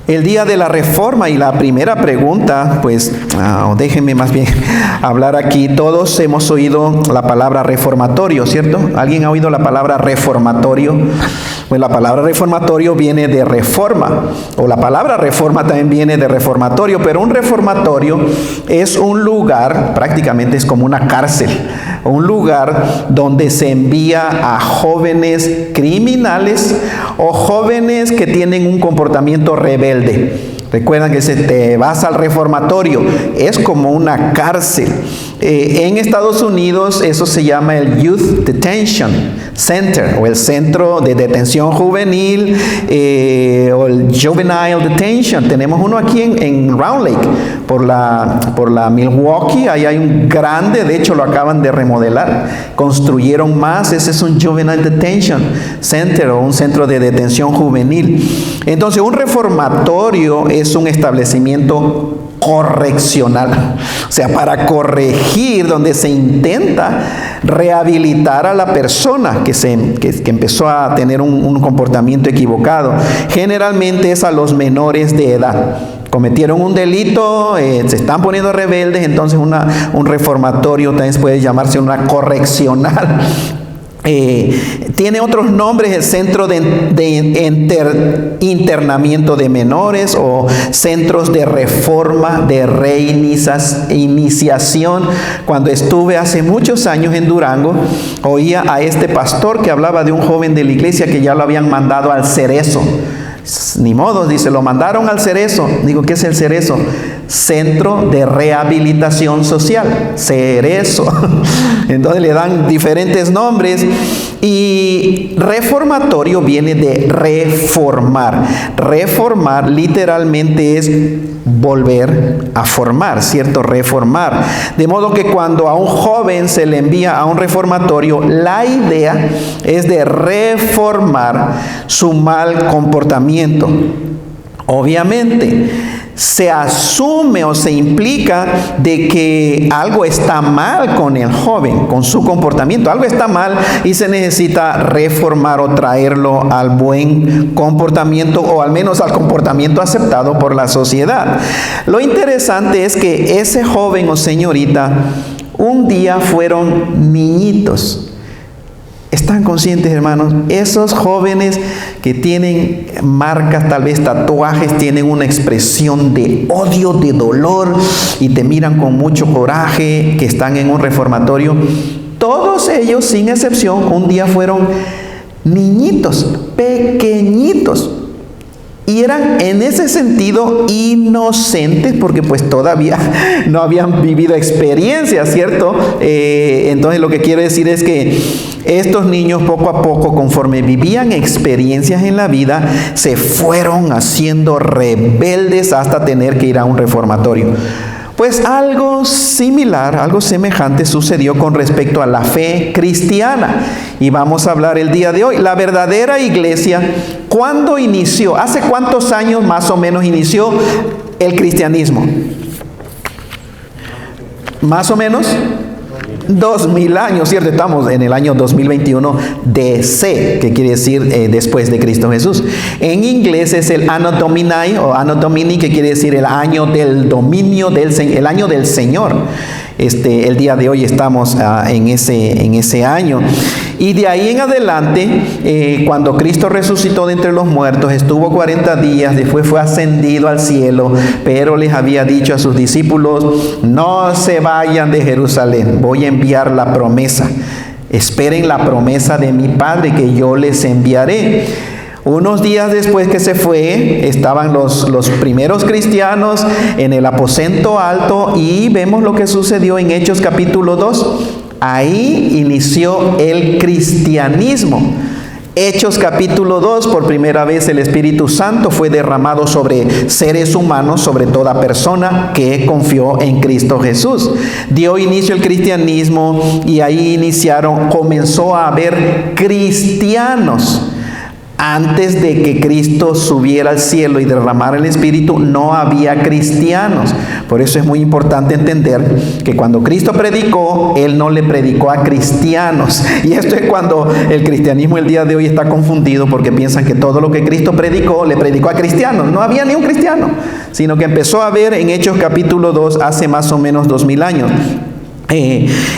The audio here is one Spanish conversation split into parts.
El día de la Reforma, y la primera pregunta, pues, déjenme más bien hablar aquí. Todos hemos oído la palabra reformatorio, ¿cierto? ¿Alguien ha oído la palabra reformatorio? Pues la palabra reformatorio viene de reforma, o la palabra reforma también viene de reformatorio, pero un reformatorio es un lugar, prácticamente es como una cárcel, un lugar donde se envía a jóvenes criminales o jóvenes que tienen un comportamiento rebelde. Recuerdan que te vas al reformatorio, es como una cárcel. En Estados Unidos eso se llama el Youth Detention Center, o el Centro de Detención Juvenil, o el Juvenile Detention. Tenemos uno aquí en Round Lake, por la Milwaukee. Ahí hay un grande, de hecho lo acaban de remodelar, construyeron más. Ese es un Juvenile Detention Center, o un centro de detención juvenil. Entonces, un reformatorio es un establecimiento correccional, o sea, para corregir, donde se intenta rehabilitar a la persona que empezó a tener un comportamiento equivocado. Generalmente es a los menores de edad. Cometieron un delito, se están poniendo rebeldes, entonces un reformatorio también puede llamarse una correccional. Tiene otros nombres: el centro de internamiento de menores, o centros de reforma, de reiniciación. Cuando estuve hace muchos años en Durango, oía a este pastor que hablaba de un joven de la iglesia que ya lo habían mandado al Cerezo. Ni modo, dice, lo mandaron al Cerezo. Digo, ¿qué es el Cerezo? Centro de Rehabilitación Social, Cerezo. Entonces le dan diferentes nombres. Y reformatorio viene de reformar. Reformar literalmente es volver a formar, ¿cierto? Reformar. De modo que cuando a un joven se le envía a un reformatorio, la idea es de reformar su mal comportamiento. Obviamente, se asume o se implica de que algo está mal con el joven, con su comportamiento. Algo está mal y se necesita reformar o traerlo al buen comportamiento, o al menos al comportamiento aceptado por la sociedad. Lo interesante es que ese joven o señorita un día fueron niñitos. ¿Están conscientes, hermanos? Esos jóvenes que tienen marcas, tal vez tatuajes, tienen una expresión de odio, de dolor, y te miran con mucho coraje, que están en un reformatorio. Todos ellos, sin excepción, un día fueron niñitos, pequeñitos. Y eran en ese sentido inocentes, porque pues todavía no habían vivido experiencias, ¿cierto? Entonces lo que quiero decir es que estos niños poco a poco, conforme vivían experiencias en la vida, se fueron haciendo rebeldes hasta tener que ir a un reformatorio. Pues algo similar, algo semejante sucedió con respecto a la fe cristiana. Y vamos a hablar el día de hoy. La verdadera iglesia, ¿cuándo inició? ¿Hace cuántos años más o menos inició el cristianismo? Más o menos 2000 años, ¿cierto? Estamos en el año 2021 DC, que quiere decir después de Cristo Jesús. En inglés es el Anno Domini, o Anno Domini, que quiere decir el año del dominio, el año del Señor. El día de hoy estamos en ese año. Y de ahí en adelante, cuando Cristo resucitó de entre los muertos, estuvo 40 días, después fue ascendido al cielo, pero les había dicho a sus discípulos: no se vayan de Jerusalén, voy a enviar la promesa. Esperen la promesa de mi Padre, que yo les enviaré. Unos días después que se fue, estaban los primeros cristianos en el aposento alto, y vemos lo que sucedió en Hechos capítulo 2. Ahí inició el cristianismo. Hechos capítulo 2, por primera vez el Espíritu Santo fue derramado sobre seres humanos, sobre toda persona que confió en Cristo Jesús. Dio inicio el cristianismo, y ahí comenzó a haber cristianos. Antes de que Cristo subiera al cielo y derramara el Espíritu, no había cristianos. Por eso es muy importante entender que cuando Cristo predicó, Él no le predicó a cristianos. Y esto es cuando el cristianismo el día de hoy está confundido, porque piensan que todo lo que Cristo predicó, le predicó a cristianos. No había ni un cristiano, sino que empezó a haber en Hechos capítulo 2 hace más o menos 2000 años.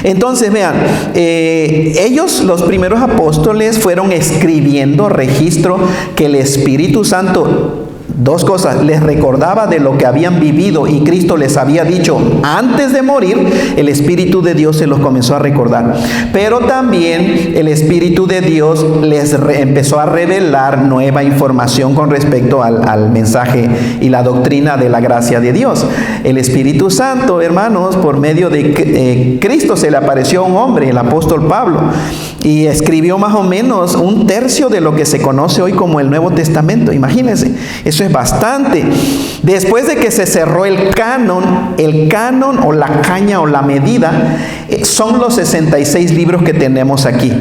Entonces vean, ellos, los primeros apóstoles, fueron escribiendo registro que el Espíritu Santo, dos cosas, les recordaba de lo que habían vivido y Cristo les había dicho antes de morir. El Espíritu de Dios se los comenzó a recordar, pero también el Espíritu de Dios les empezó a revelar nueva información con respecto al mensaje y la doctrina de la gracia de Dios. El Espíritu Santo, hermanos, por medio de Cristo se le apareció a un hombre, el apóstol Pablo, y escribió más o menos un tercio de lo que se conoce hoy como el Nuevo Testamento. Imagínense, eso es bastante. Después de que se cerró el canon o la caña o la medida, son los 66 libros que tenemos aquí.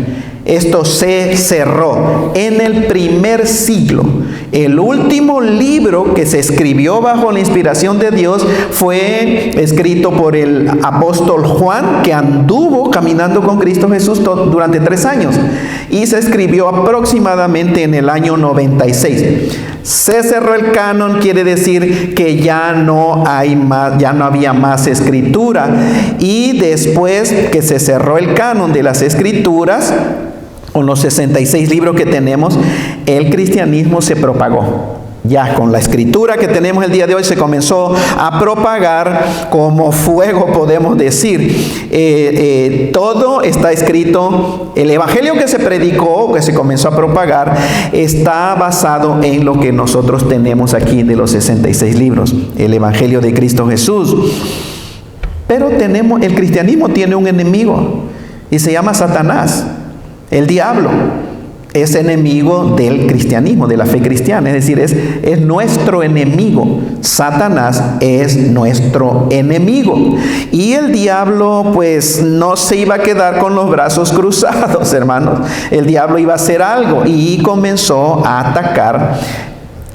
Esto se cerró en el primer siglo. El último libro que se escribió bajo la inspiración de Dios fue escrito por el apóstol Juan, que anduvo caminando con Cristo Jesús durante 3 años, y se escribió aproximadamente en el año 96. Se cerró el canon, quiere decir que ya no había más escritura. Y después que se cerró el canon de las escrituras, con los 66 libros que tenemos, el cristianismo se propagó. Ya con la escritura que tenemos el día de hoy se comenzó a propagar como fuego, podemos decir. Todo está escrito. El evangelio que se predicó, que se comenzó a propagar, está basado en lo que nosotros tenemos aquí de los 66 libros, el evangelio de Cristo Jesús. Pero el cristianismo tiene un enemigo y se llama Satanás. El diablo es enemigo del cristianismo, de la fe cristiana, es decir, es nuestro enemigo. Satanás es nuestro enemigo. Y el diablo pues no se iba a quedar con los brazos cruzados, hermanos. El diablo iba a hacer algo y comenzó a atacar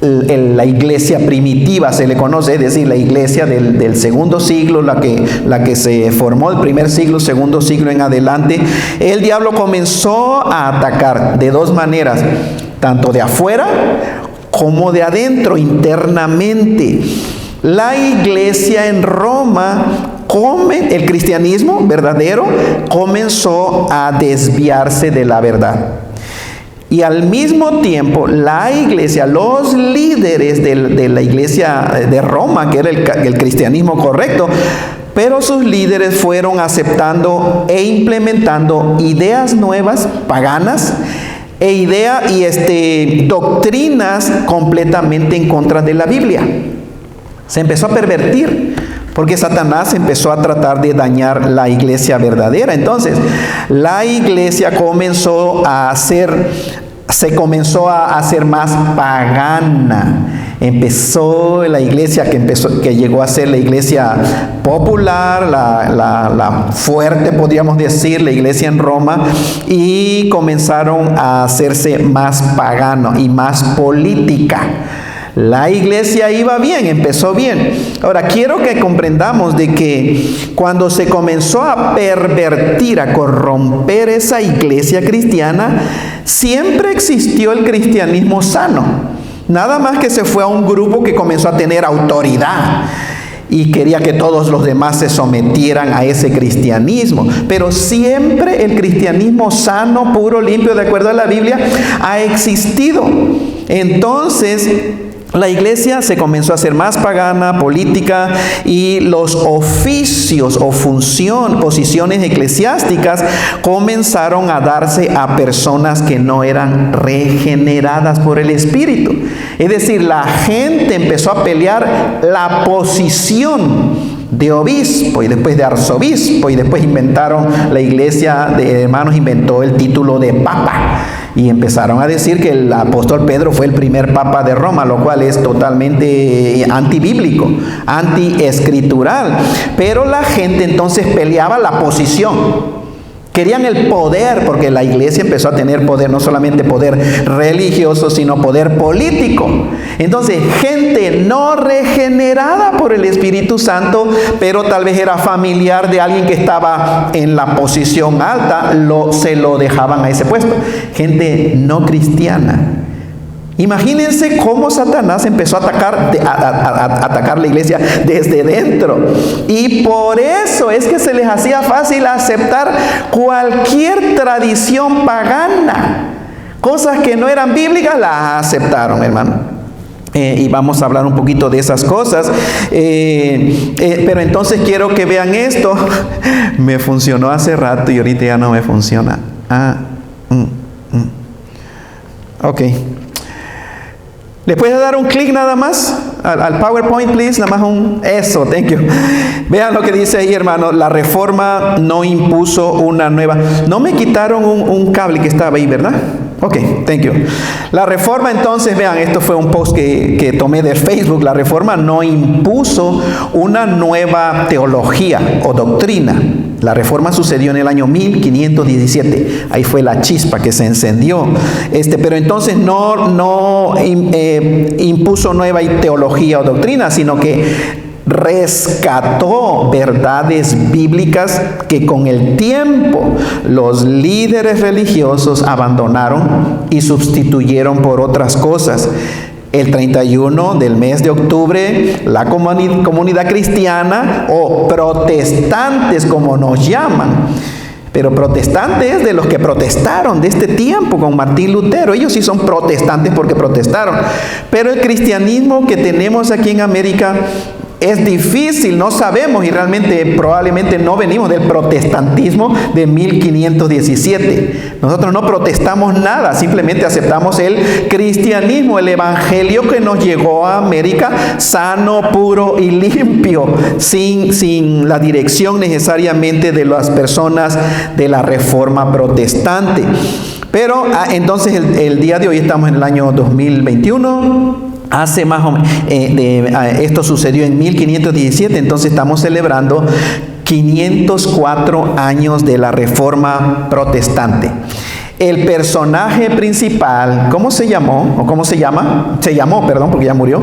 la iglesia primitiva, se le conoce, es decir, la iglesia del segundo siglo, la que se formó el primer siglo, segundo siglo en adelante. El diablo comenzó a atacar de dos maneras, tanto de afuera como de adentro, internamente. La iglesia en Roma, el cristianismo verdadero, comenzó a desviarse de la verdad. Y al mismo tiempo, la iglesia, los líderes de la iglesia de Roma, que era el cristianismo correcto, pero sus líderes fueron aceptando e implementando ideas nuevas, paganas, doctrinas completamente en contra de la Biblia. Se empezó a pervertir, porque Satanás empezó a tratar de dañar la iglesia verdadera. Entonces, la iglesia se comenzó a hacer más pagana. Empezó la iglesia que llegó a ser la iglesia popular, la fuerte, podríamos decir, la iglesia en Roma, y comenzaron a hacerse más pagano y más política. La iglesia iba bien, empezó bien. Ahora, quiero que comprendamos de que cuando se comenzó a pervertir, a corromper esa iglesia cristiana, siempre existió el cristianismo sano. Nada más que se fue a un grupo que comenzó a tener autoridad y quería que todos los demás se sometieran a ese cristianismo. Pero siempre el cristianismo sano, puro, limpio, de acuerdo a la Biblia, ha existido. Entonces, la iglesia se comenzó a hacer más pagana, política, y los oficios o posiciones eclesiásticas comenzaron a darse a personas que no eran regeneradas por el Espíritu. Es decir, la gente empezó a pelear la posición de obispo y después de arzobispo, y después la iglesia de hermanos inventó el título de papa. Y empezaron a decir que el apóstol Pedro fue el primer papa de Roma, lo cual es totalmente antibíblico, antiescritural. Pero la gente entonces peleaba la posición. Querían el poder, porque la iglesia empezó a tener poder, no solamente poder religioso, sino poder político. Entonces, gente no regenerada por el Espíritu Santo, pero tal vez era familiar de alguien que estaba en la posición alta, se lo dejaban a ese puesto. Gente no cristiana. Imagínense cómo Satanás empezó a atacar la iglesia desde dentro. Y por eso es que se les hacía fácil aceptar cualquier tradición pagana. Cosas que no eran bíblicas las aceptaron, hermano. Y vamos a hablar un poquito de esas cosas. Pero entonces quiero que vean esto. Me funcionó hace rato y ahorita ya no me funciona. Ok. ¿Le puedes dar un clic nada más al PowerPoint, please? Nada más eso, thank you. Vean lo que dice ahí, hermano. La reforma no impuso una nueva. No me quitaron un cable que estaba ahí, ¿verdad? Ok, thank you. La reforma, entonces, vean, esto fue un post que tomé de Facebook. La reforma no impuso una nueva teología o doctrina. La reforma sucedió en el año 1517. Ahí fue la chispa que se encendió. Pero entonces no impuso nueva teología o doctrina, sino que rescató verdades bíblicas que con el tiempo los líderes religiosos abandonaron y sustituyeron por otras cosas. El 31 del mes de octubre, la comunidad cristiana, o protestantes como nos llaman, pero protestantes de los que protestaron de este tiempo con Martín Lutero. Ellos sí son protestantes porque protestaron. Pero el cristianismo que tenemos aquí en América es difícil, no sabemos, y realmente probablemente no venimos del protestantismo de 1517. Nosotros no protestamos nada, simplemente aceptamos el cristianismo, el evangelio que nos llegó a América sano, puro y limpio, sin la dirección necesariamente de las personas de la reforma protestante. Pero entonces el día de hoy estamos en el año 2021. Hace más o menos, esto sucedió en 1517, entonces estamos celebrando 504 años de la Reforma Protestante. El personaje principal, ¿cómo se llamó? ¿O cómo se llama? Se llamó, perdón, porque ya murió.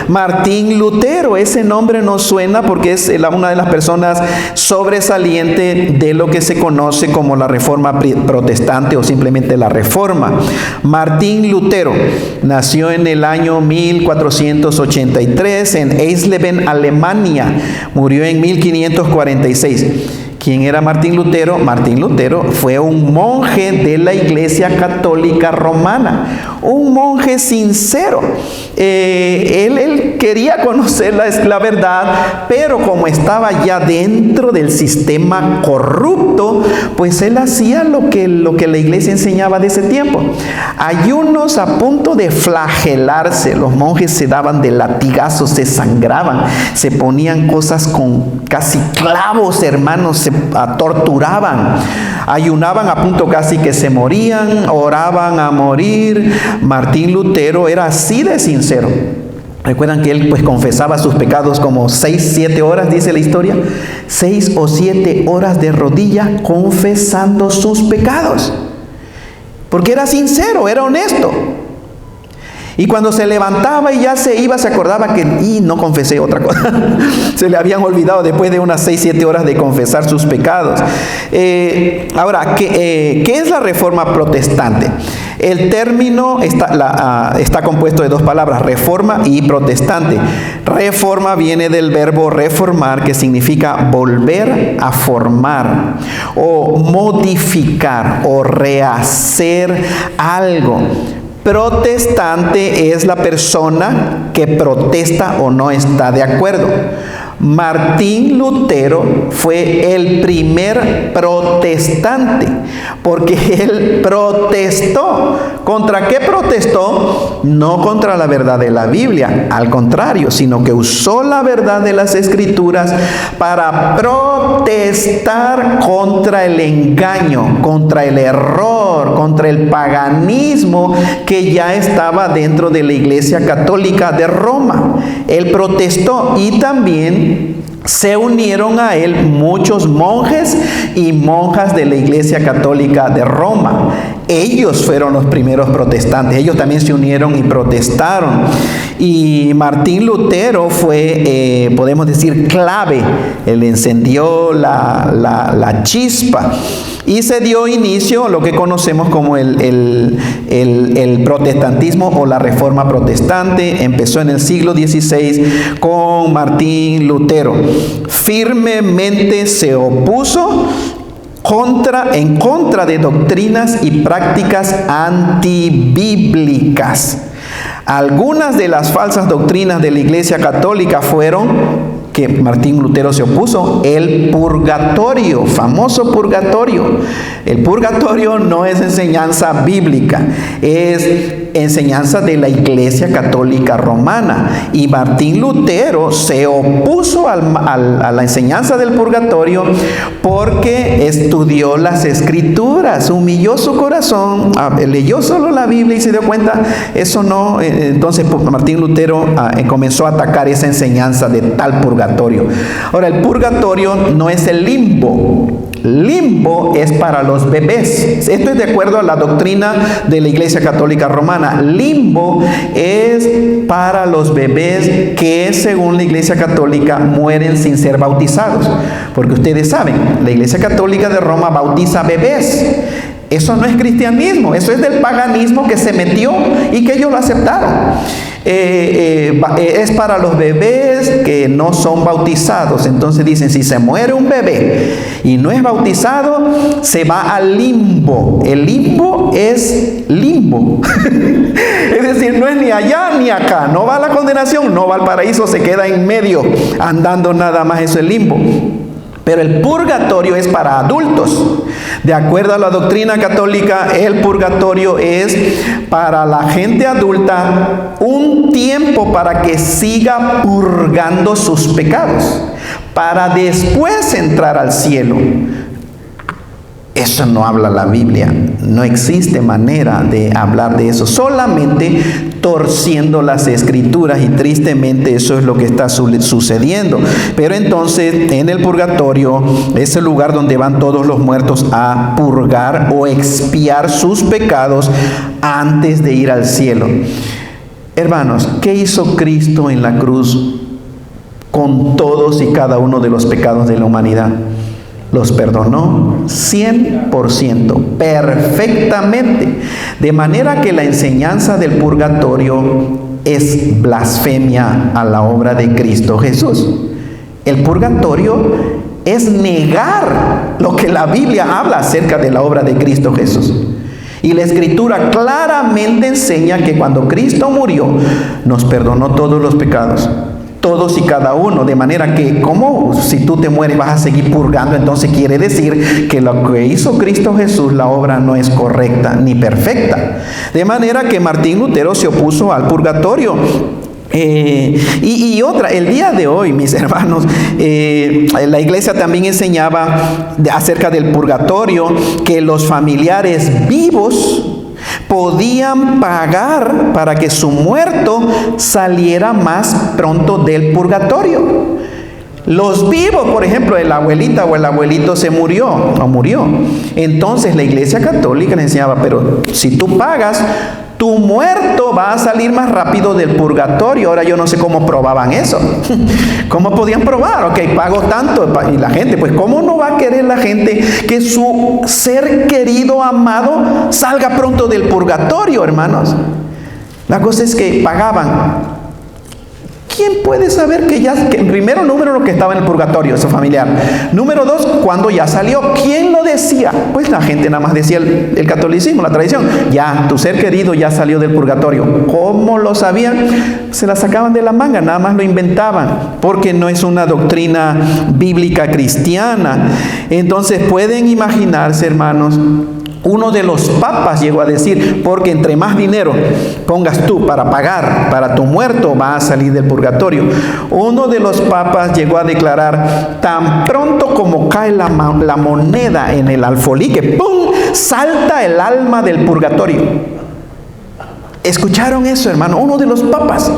Martín Lutero. Ese nombre nos suena porque es una de las personas sobresalientes de lo que se conoce como la Reforma Protestante o simplemente la Reforma. Martín Lutero nació en el año 1483 en Eisleben, Alemania. Murió en 1546. ¿Quién era Martín Lutero? Martín Lutero fue un monje de la Iglesia Católica Romana, un monje sincero. Él quería conocer la verdad, pero como estaba ya dentro del sistema corrupto, pues él hacía lo que la iglesia enseñaba de ese tiempo. Hay unos a punto de flagelarse, los monjes se daban de latigazos, se sangraban, se ponían cosas con casi clavos, hermanos, se torturaban, ayunaban a punto casi que se morían, oraban a morir. Martín Lutero era así de sincero. Recuerdan que él pues confesaba sus pecados como 6-7 horas, dice la historia, 6 o 7 horas de rodilla confesando sus pecados, porque era sincero, era honesto. Y cuando se levantaba y ya se iba, se acordaba que no confesé otra cosa. Se le habían olvidado después de unas 6-7 horas de confesar sus pecados. Ahora, ¿qué es la Reforma Protestante? El término está compuesto de dos palabras, reforma y protestante. Reforma viene del verbo reformar, que significa volver a formar, o modificar, o rehacer algo. Protestante es la persona que protesta o no está de acuerdo. Martín Lutero fue el primer protestante, porque él protestó. ¿Contra qué protestó? No contra la verdad de la Biblia, al contrario, sino que usó la verdad de las Escrituras para protestar contra el engaño, contra el error, contra el paganismo que ya estaba dentro de la Iglesia Católica de Roma. Él protestó y también se unieron a él muchos monjes y monjas de la Iglesia Católica de Roma. Ellos fueron los primeros protestantes. Ellos también se unieron y protestaron. Y Martín Lutero fue, podemos decir, clave. Él encendió la chispa. Y se dio inicio a lo que conocemos como el protestantismo o la reforma protestante. Empezó en el siglo XVI con Martín Lutero. Firmemente se opuso en contra de doctrinas y prácticas antibíblicas. Algunas de las falsas doctrinas de la Iglesia Católica fueron que Martín Lutero se opuso: el purgatorio, famoso purgatorio. El purgatorio no es enseñanza bíblica, es enseñanza de la Iglesia Católica Romana. Y Martín Lutero se opuso a la enseñanza del purgatorio porque estudió las Escrituras, humilló su corazón, leyó solo la Biblia y se dio cuenta, eso no. Entonces Martín Lutero comenzó a atacar esa enseñanza de tal purgatorio. Ahora, el purgatorio no es el limbo. Limbo es para los bebés. Esto es de acuerdo a la doctrina de la Iglesia Católica Romana. Limbo es para los bebés que, según la Iglesia Católica, mueren sin ser bautizados. Porque ustedes saben, la Iglesia Católica de Roma bautiza bebés. Eso no es cristianismo, eso es del paganismo que se metió y que ellos lo aceptaron. Es para los bebés que no son bautizados. Entonces dicen, si se muere un bebé y no es bautizado, se va al limbo. El limbo es limbo. Es decir, no es ni allá ni acá. No va a la condenación, no va al paraíso, se queda en medio, andando nada más. Eso es el limbo. Pero el purgatorio es para adultos. De acuerdo a la doctrina católica, el purgatorio es para la gente adulta un tiempo para que siga purgando sus pecados, para después entrar al cielo. Eso no habla la Biblia. No existe manera de hablar de eso. Solamente torciendo las Escrituras, y tristemente eso es lo que está sucediendo. Pero entonces en el purgatorio es el lugar donde van todos los muertos a purgar o expiar sus pecados antes de ir al cielo. Hermanos, ¿qué hizo Cristo en la cruz con todos y cada uno de los pecados de la humanidad? Los perdonó 100%, perfectamente. De manera que la enseñanza del purgatorio es blasfemia a la obra de Cristo Jesús. El purgatorio es negar lo que la Biblia habla acerca de la obra de Cristo Jesús. Y la Escritura claramente enseña que cuando Cristo murió, nos perdonó todos los pecados. Todos y cada uno, de manera que, como si tú te mueres vas a seguir purgando, entonces quiere decir que lo que hizo Cristo Jesús, la obra no es correcta ni perfecta. De manera que Martín Lutero se opuso al purgatorio. Y otra, el día de hoy, mis hermanos, la iglesia también enseñaba acerca del purgatorio, que los familiares vivos podían pagar para que su muerto saliera más pronto del purgatorio. Los vivos, por ejemplo, la abuelita o el abuelito se murió o murió. Entonces la Iglesia Católica le enseñaba, pero si tú pagas, tu muerto va a salir más rápido del purgatorio. Ahora yo no sé cómo probaban eso. ¿Cómo podían probar? Ok, pago tanto. Y la gente, pues ¿cómo no va a querer la gente que su ser querido, amado, salga pronto del purgatorio, hermanos? La cosa es que pagaban. ¿Quién puede saber que primero, número uno, que estaba en el purgatorio, ese familiar? Número dos, cuando ya salió. ¿Quién lo decía? Pues la gente nada más decía el catolicismo, la tradición. Ya, tu ser querido ya salió del purgatorio. ¿Cómo lo sabían? Se la sacaban de la manga, nada más lo inventaban, porque no es una doctrina bíblica cristiana. Entonces pueden imaginarse, hermanos, uno de los papas llegó a decir, porque entre más dinero pongas tú para pagar para tu muerto, va a salir del purgatorio. Uno de los papas llegó a declarar, tan pronto como cae la moneda en el alfolí, ¡pum!, salta el alma del purgatorio. ¿Escucharon eso, hermano? Uno de los papas.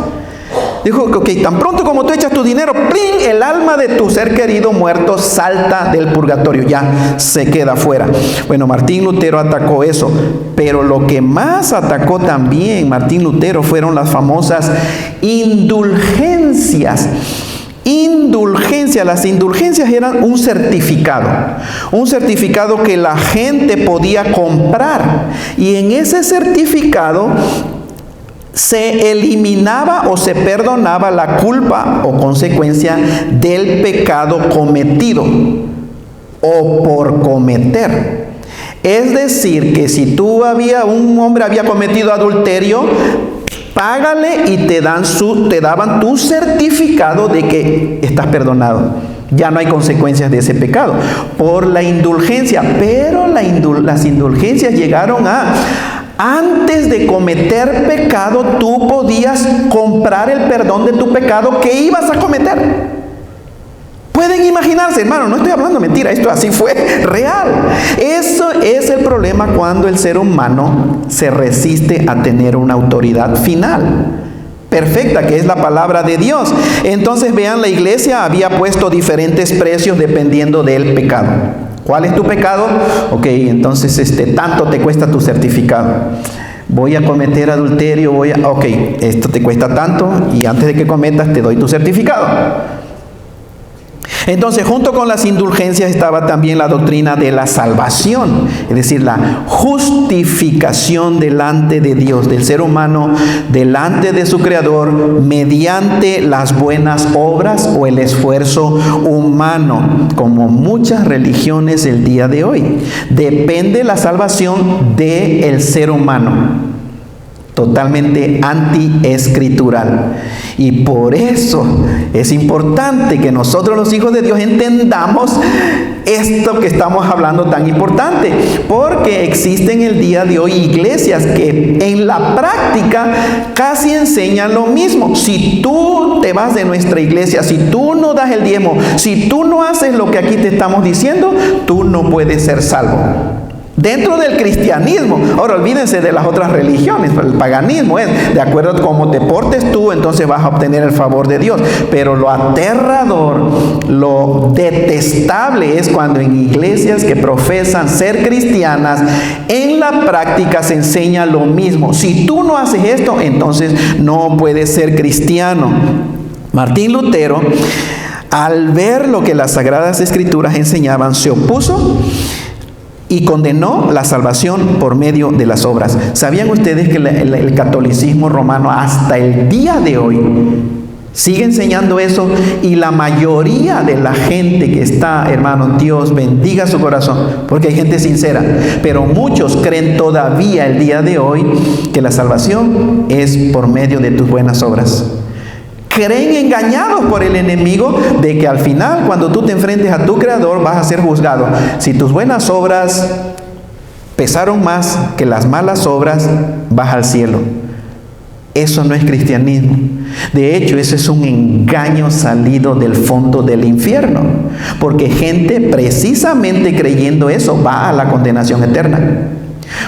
Dijo, ok, tan pronto como tú echas tu dinero, ¡plin!, el alma de tu ser querido muerto salta del purgatorio, ya se queda fuera. Bueno, Martín Lutero atacó eso, pero lo que más atacó también Martín Lutero fueron las famosas indulgencias. Las indulgencias eran un certificado que la gente podía comprar, y en ese certificado se eliminaba o se perdonaba la culpa o consecuencia del pecado cometido o por cometer. Es decir, que si un hombre había cometido adulterio, págale y te daban tu certificado de que estás perdonado. Ya no hay consecuencias de ese pecado por la indulgencia. Pero las indulgencias llegaron antes de cometer pecado, tú podías comprar el perdón de tu pecado que ibas a cometer. Pueden imaginarse, hermano, no estoy hablando mentira, esto así fue real. Eso es el problema cuando el ser humano se resiste a tener una autoridad final perfecta, que es la palabra de Dios. Entonces vean, la iglesia había puesto diferentes precios dependiendo del pecado. ¿Cuál es tu pecado? Ok, entonces tanto te cuesta tu certificado. Voy a cometer adulterio, ok, esto te cuesta tanto, y antes de que cometas te doy tu certificado. Entonces, junto con las indulgencias estaba también la doctrina de la salvación, es decir, la justificación delante de Dios, del ser humano delante de su Creador, mediante las buenas obras o el esfuerzo humano, como muchas religiones el día de hoy. Depende la salvación del ser humano. Totalmente antiescritural. Y por eso es importante que nosotros, los hijos de Dios, entendamos esto que estamos hablando tan importante, porque existen el día de hoy iglesias que en la práctica casi enseñan lo mismo. Si tú te vas de nuestra iglesia, si tú no das el diezmo, si tú no haces lo que aquí te estamos diciendo, tú no puedes ser salvo. Dentro del cristianismo. Ahora, olvídense de las otras religiones. El paganismo es, de acuerdo a cómo te portes tú, entonces vas a obtener el favor de Dios. Pero lo aterrador, lo detestable es cuando en iglesias que profesan ser cristianas, en la práctica se enseña lo mismo. Si tú no haces esto, entonces no puedes ser cristiano. Martín Lutero, al ver lo que las Sagradas Escrituras enseñaban, se opuso y condenó la salvación por medio de las obras. ¿Sabían ustedes que el catolicismo romano hasta el día de hoy sigue enseñando eso? Y la mayoría de la gente que está, hermano, Dios bendiga su corazón, porque hay gente sincera, pero muchos creen todavía el día de hoy que la salvación es por medio de tus buenas obras. Creen, engañados por el enemigo, de que al final, cuando tú te enfrentes a tu Creador, vas a ser juzgado. Si tus buenas obras pesaron más que las malas obras, vas al cielo. Eso no es cristianismo. De hecho, eso es un engaño salido del fondo del infierno, porque gente precisamente creyendo eso va a la condenación eterna.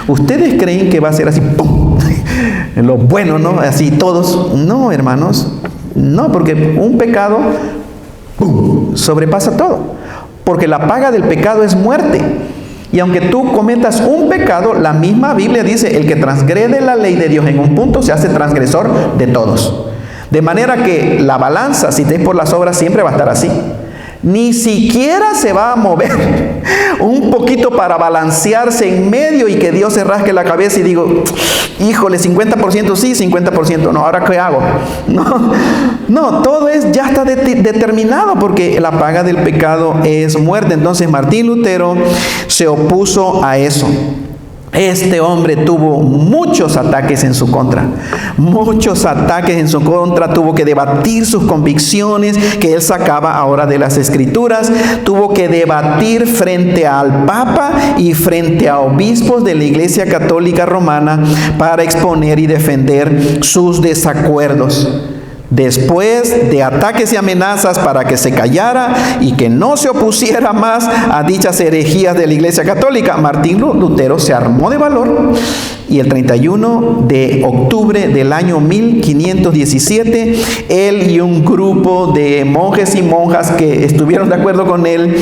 ¿Ustedes creen que va a ser así, ¡pum!, lo bueno, ¿no? Así todos. No, hermanos. No, porque un pecado, ¡pum!, sobrepasa todo. Porque la paga del pecado es muerte. Y aunque tú cometas un pecado, la misma Biblia dice, el que transgrede la ley de Dios en un punto se hace transgresor de todos. De manera que la balanza, si te es por las obras, siempre va a estar así. Ni siquiera se va a mover un poquito para balancearse en medio y que Dios se rasque la cabeza y digo, híjole, 50% sí, 50% no, ¿ahora qué hago? No, todo ya está determinado, porque la paga del pecado es muerte. Entonces Martín Lutero se opuso a eso. Este hombre tuvo muchos ataques en su contra. Tuvo que debatir sus convicciones que él sacaba ahora de las Escrituras. Tuvo que debatir frente al Papa y frente a obispos de la Iglesia Católica Romana para exponer y defender sus desacuerdos. Después de ataques y amenazas para que se callara y que no se opusiera más a dichas herejías de la Iglesia Católica, Martín Lutero se armó de valor y el 31 de octubre del año 1517, él y un grupo de monjes y monjas que estuvieron de acuerdo con él,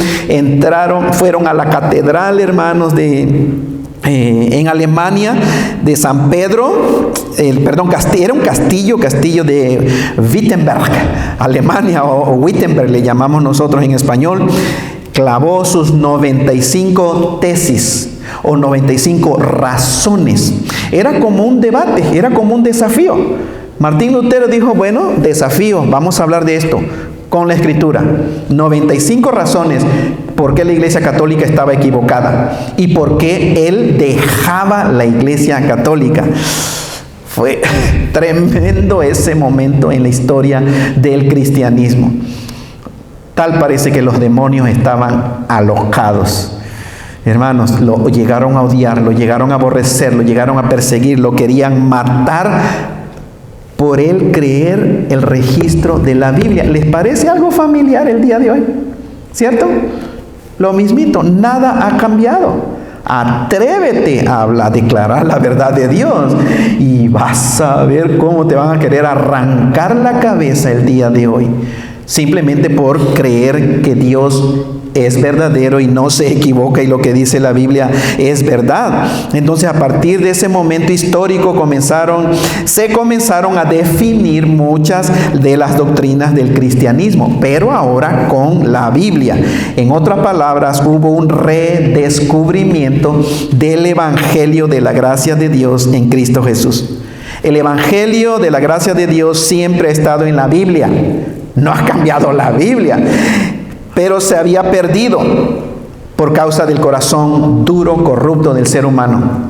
fueron a la catedral, hermanos, en Alemania, de San Pedro, era un castillo de Wittenberg, Alemania, o Wittenberg le llamamos nosotros en español. Clavó sus 95 tesis o 95 razones. Era como un debate, era como un desafío. Martín Lutero dijo, bueno, desafío, vamos a hablar de esto con la Escritura. 95 razones por qué la Iglesia Católica estaba equivocada y por qué él dejaba la Iglesia Católica. Fue tremendo ese momento en la historia del cristianismo. Tal parece que los demonios estaban alocados. Hermanos, lo llegaron a odiar, lo llegaron a aborrecer, lo llegaron a perseguir, lo querían matar por él creer el registro de la Biblia. ¿Les parece algo familiar el día de hoy? ¿Cierto? Lo mismito, nada ha cambiado. Atrévete a declarar la verdad de Dios y vas a ver cómo te van a querer arrancar la cabeza el día de hoy. Simplemente por creer que Dios es verdadero y no se equivoca y lo que dice la Biblia es verdad. Entonces, a partir de ese momento histórico se comenzaron a definir muchas de las doctrinas del cristianismo, pero ahora con la Biblia. En otras palabras, hubo un redescubrimiento del Evangelio de la gracia de Dios en Cristo Jesús. El Evangelio de la gracia de Dios siempre ha estado en la Biblia. No ha cambiado la Biblia, pero se había perdido por causa del corazón duro, corrupto del ser humano.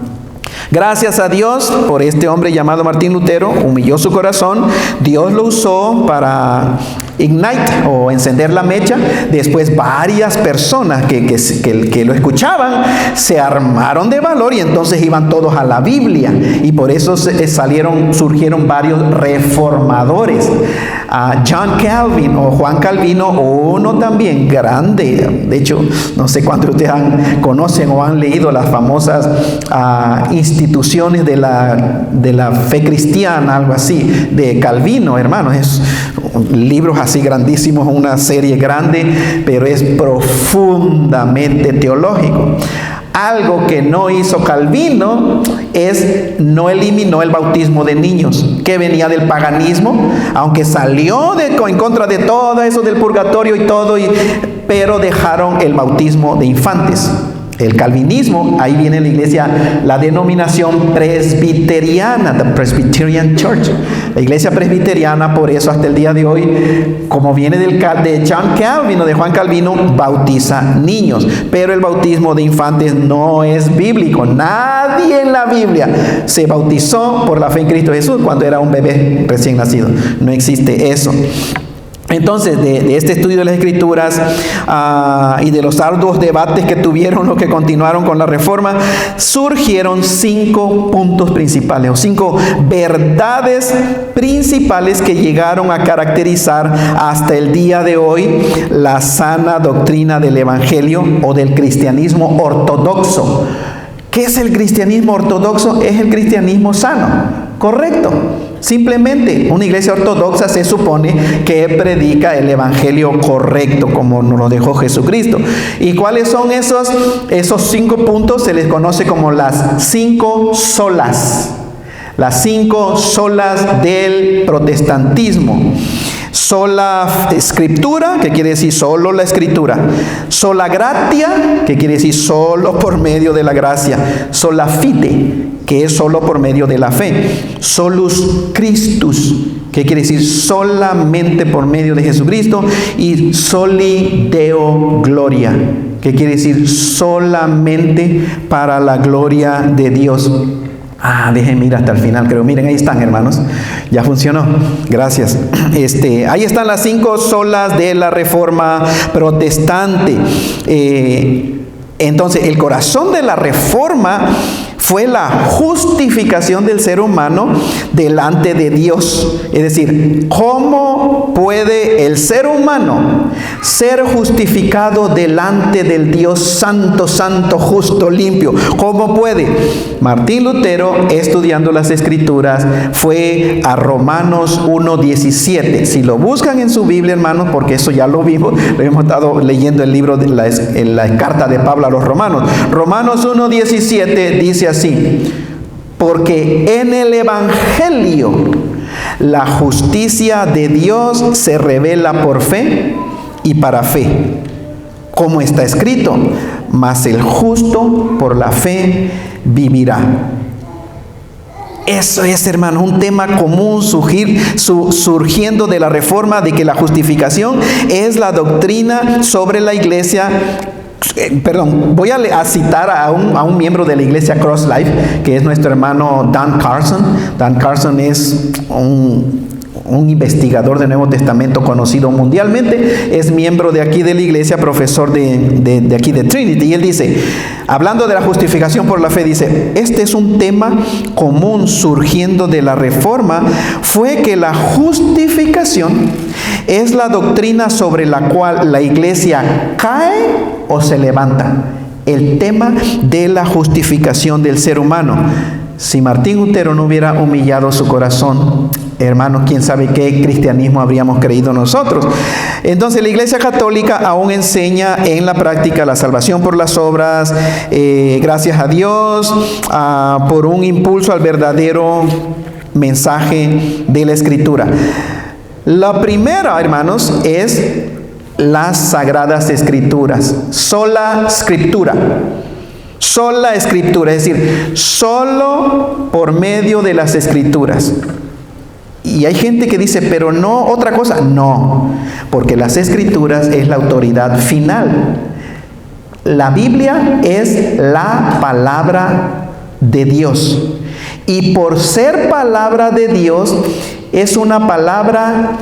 Gracias a Dios por este hombre llamado Martín Lutero, humilló su corazón, Dios lo usó para ignite o encender la mecha. Después varias personas que lo escuchaban se armaron de valor y entonces iban todos a la Biblia y por eso surgieron varios reformadores. John Calvin o Juan Calvino, uno también grande. De hecho, no sé cuántos de ustedes conocen o han leído las famosas instituciones de la fe cristiana, algo así, de Calvino, hermanos. Es libros así grandísimos, una serie grande, pero es profundamente teológico. Algo que no hizo Calvino no eliminó el bautismo de niños, que venía del paganismo, aunque salió en contra de todo eso del purgatorio y todo, pero dejaron el bautismo de infantes. El calvinismo, ahí viene la iglesia, la denominación presbiteriana, the Presbyterian Church. La iglesia presbiteriana, por eso hasta el día de hoy, como viene de John Calvin o de Juan Calvino, bautiza niños. Pero el bautismo de infantes no es bíblico. Nadie en la Biblia se bautizó por la fe en Cristo Jesús cuando era un bebé recién nacido. No existe eso. Entonces, de este estudio de las Escrituras y de los arduos debates que tuvieron los que continuaron con la Reforma, surgieron 5 puntos principales o 5 verdades principales que llegaron a caracterizar hasta el día de hoy la sana doctrina del Evangelio o del cristianismo ortodoxo. ¿Qué es el cristianismo ortodoxo? Es el cristianismo sano, correcto. Simplemente una iglesia ortodoxa se supone que predica el evangelio correcto como nos lo dejó Jesucristo. ¿Y cuáles son esos 5 puntos? Se les conoce como las 5 solas. Las 5 solas del protestantismo. Sola escritura, que quiere decir solo la escritura. Sola gratia, que quiere decir solo por medio de la gracia. Sola fide, que es solo por medio de la fe. Solus Christus, que quiere decir solamente por medio de Jesucristo. Y soli Deo gloria, que quiere decir solamente para la gloria de Dios. Déjenme ir hasta el final, creo. Miren, ahí están, hermanos. Ya funcionó. Gracias. Ahí están las 5 solas de la Reforma protestante. Entonces, el corazón de la Reforma fue la justificación del ser humano delante de Dios. Es decir, ¿cómo puede el ser humano ser justificado delante del Dios santo, santo, justo, limpio? ¿Cómo puede? Martín Lutero, estudiando las Escrituras, fue a Romanos 1:17. Si lo buscan en su Biblia, hermanos, porque eso ya lo vimos, lo hemos estado leyendo el libro de la carta de Pablo a los Romanos. Romanos 1:17 dice así: porque en el Evangelio la justicia de Dios se revela por fe y para fe, como está escrito, mas el justo por la fe vivirá. Eso es, hermanos, un tema común surgiendo de la reforma, de que la justificación es la doctrina sobre la iglesia. Voy a citar a un miembro de la iglesia Cross Life, que es nuestro hermano Dan Carson. Dan Carson es un investigador del Nuevo Testamento conocido mundialmente, es miembro de aquí de la iglesia, profesor de aquí de Trinity, y él dice, hablando de la justificación por la fe, dice, este es un tema común surgiendo de la reforma, fue que la justificación es la doctrina sobre la cual la iglesia cae o se levanta. El tema de la justificación del ser humano. Si Martín Lutero no hubiera humillado su corazón, hermanos, quién sabe qué cristianismo habríamos creído nosotros. Entonces la Iglesia Católica aún enseña en la práctica la salvación por las obras, gracias a Dios, por un impulso al verdadero mensaje de la Escritura. La primera, hermanos, es las Sagradas Escrituras, sola Scriptura. Sola Escritura, es decir, solo por medio de las Escrituras. Y hay gente que dice, pero no otra cosa. No, porque las Escrituras es la autoridad final. La Biblia es la palabra de Dios. Y por ser palabra de Dios, es una palabra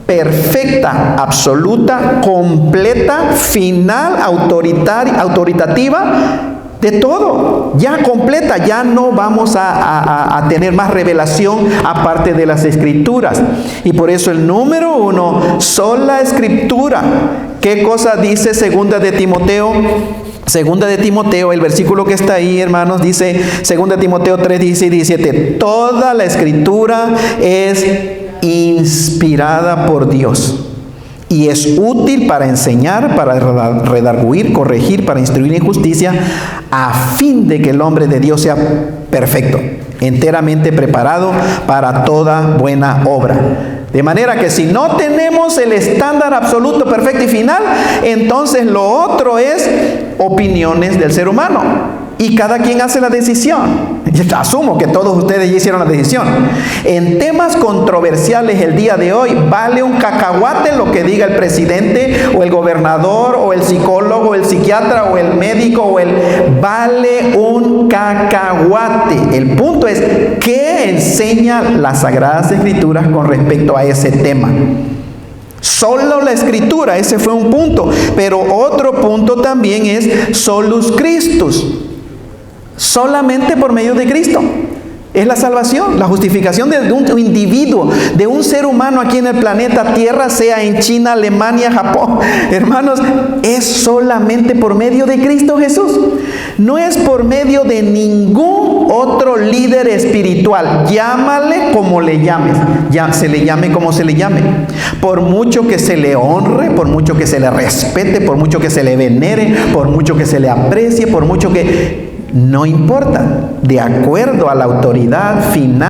perfecta, absoluta, completa, final, autoritativa, de todo, ya completa, ya no vamos a tener más revelación aparte de las Escrituras. Y por eso el número 1, sola Escritura. ¿Qué cosa dice segunda de Timoteo? Segunda de Timoteo, el versículo que está ahí, hermanos, dice, segunda de Timoteo 3:16 y 17, toda la Escritura es inspirada por Dios y es útil para enseñar, para redarguir, corregir, para instruir en justicia, a fin de que el hombre de Dios sea perfecto, enteramente preparado para toda buena obra. De manera que si no tenemos el estándar absoluto, perfecto y final, entonces lo otro es opiniones del ser humano. Y cada quien hace la decisión. Asumo que todos ustedes ya hicieron la decisión. En temas controversiales el día de hoy, vale un cacahuate lo que diga el presidente, o el gobernador, o el psicólogo, o el psiquiatra, o el médico, vale un cacahuate. El punto es, ¿qué enseña las Sagradas Escrituras con respecto a ese tema? Solo la Escritura, ese fue un punto. Pero otro punto también es solus Christus. Solamente por medio de Cristo es la salvación, la justificación de un individuo, de un ser humano aquí en el planeta Tierra, sea en China, Alemania, Japón. Hermanos, es solamente por medio de Cristo Jesús. No es por medio de ningún otro líder espiritual. Llámale como le llames, ya se le llame como se le llame. Por mucho que se le honre, por mucho que se le respete, por mucho que se le venere, por mucho que se le aprecie, por mucho que... No importa, de acuerdo a la autoridad final